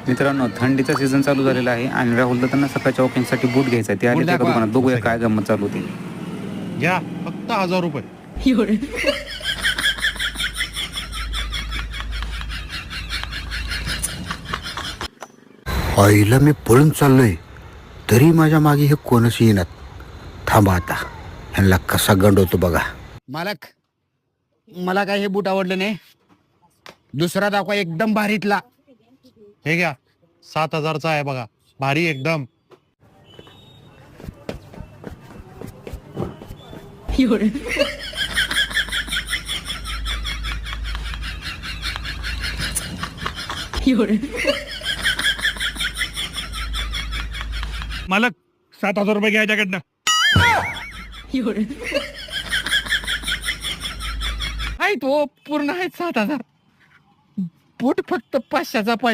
मित्रांनो, थंडीचा सीझन चालू झालेला आहे आणि राहुल दादांना सकाळच्या वॉकिंगसाठी बूट घ्यायचा आहे. ते आले त्या दुकानात, बघूया काय गंमत चालू होती. घ्या फक्त 1000 रुपये. आईला मी पळून चाललोय तरी माझ्या मागे हे कोणच येणार. थांबा आता ह्यांना कसा गंडवतो बघा. मालक, मला काय हे बूट आवडलं नाही. दुसरा दाखवा एकदम भारीतला. हे घ्या 7000चा आहे बघा, भारी एकदम. मालक 7000 रुपये घ्या याच्याकडनं. आहे तो पूर्ण आहे 7000. बूट फक्त 500चा पाहिजे.